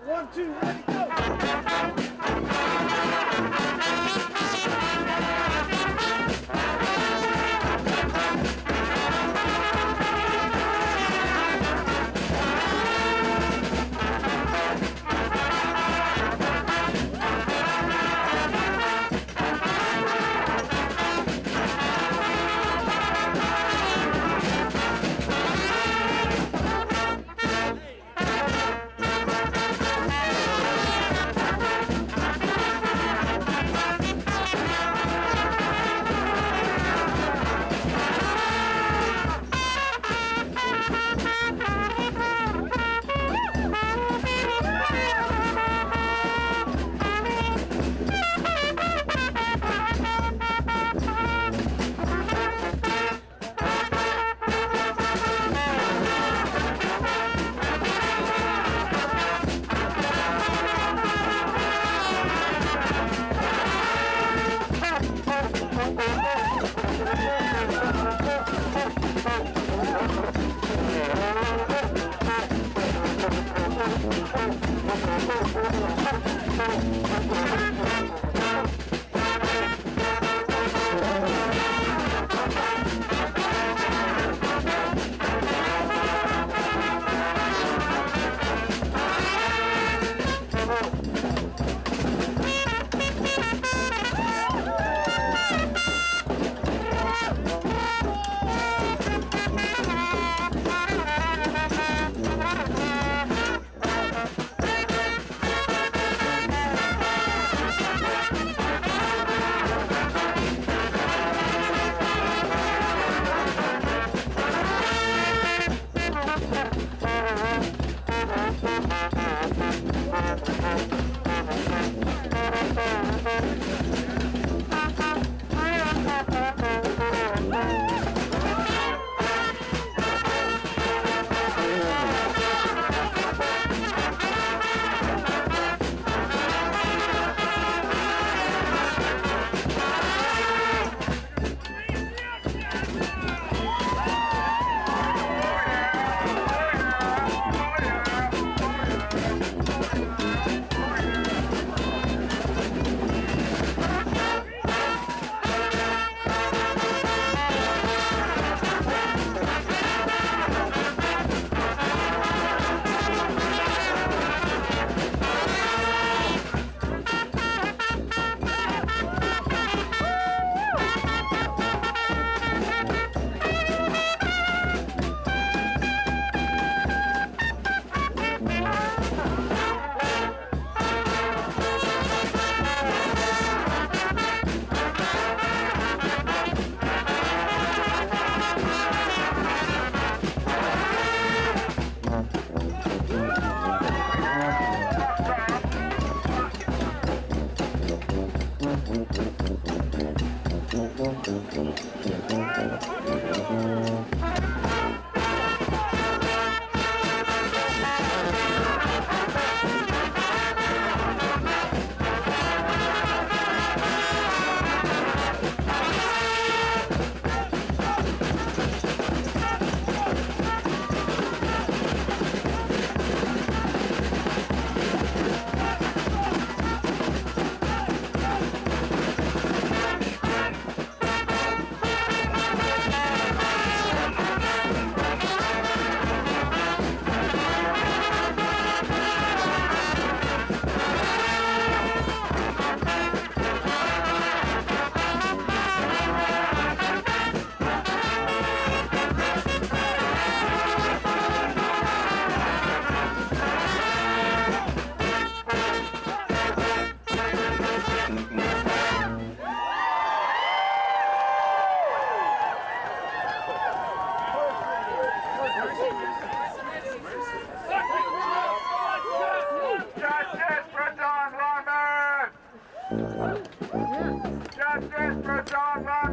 One, two, ready, go!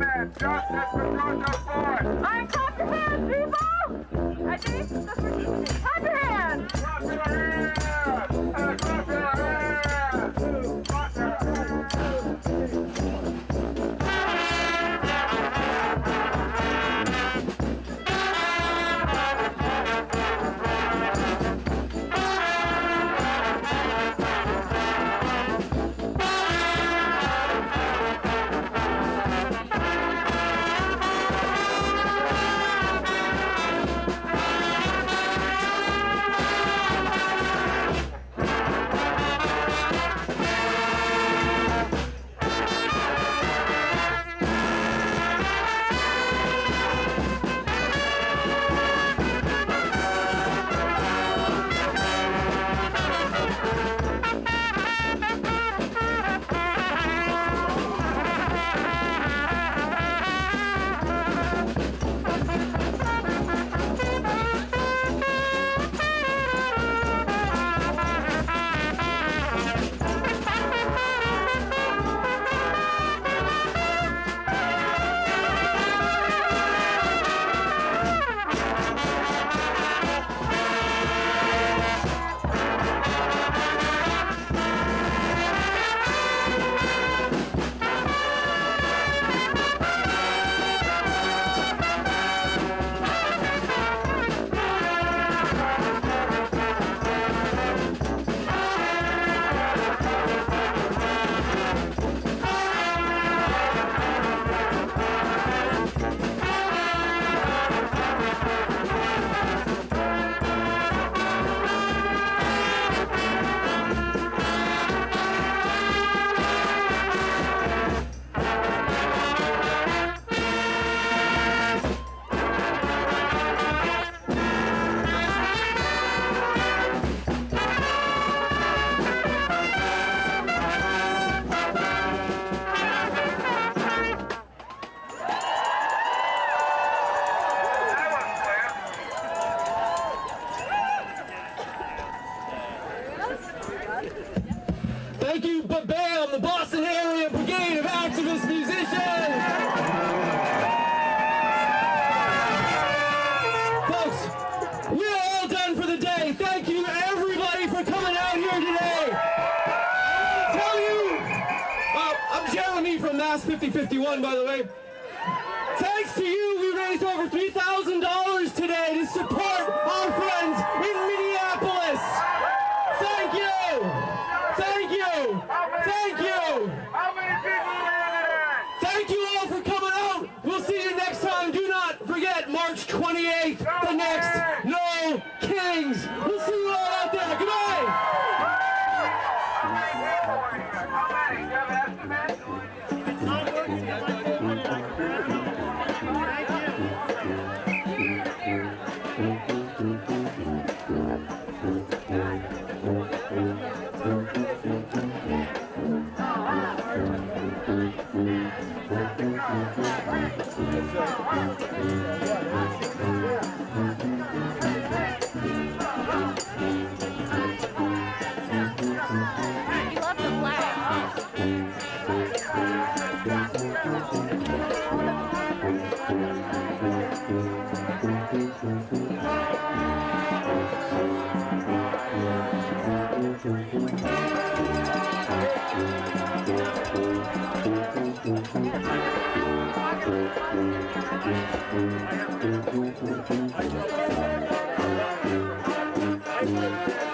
demand justice for Georgia Floyd. I'm clap your hands, people! Ready? Clap your hands! Clap your hands! And clap your hands! Clap your Thank you, BAM, the Boston Area Brigade of Activist Musicians! Folks, we are all done for the day. Thank you, everybody, for coming out here today. I want to tell you, I'm Jeremy from Mass 5051, by the way. Thanks to you, we raised over $3,000 today to support our friends in Minneapolis. Thank you! Thank you! Thank you! How many people are here today? Thank you all for coming out! We'll see you next time. Do not forget March 28th, the next No Kings! We'll see you all out there. Goodbye! How many people are here? How many? Do you have an estimate?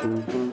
Thank you.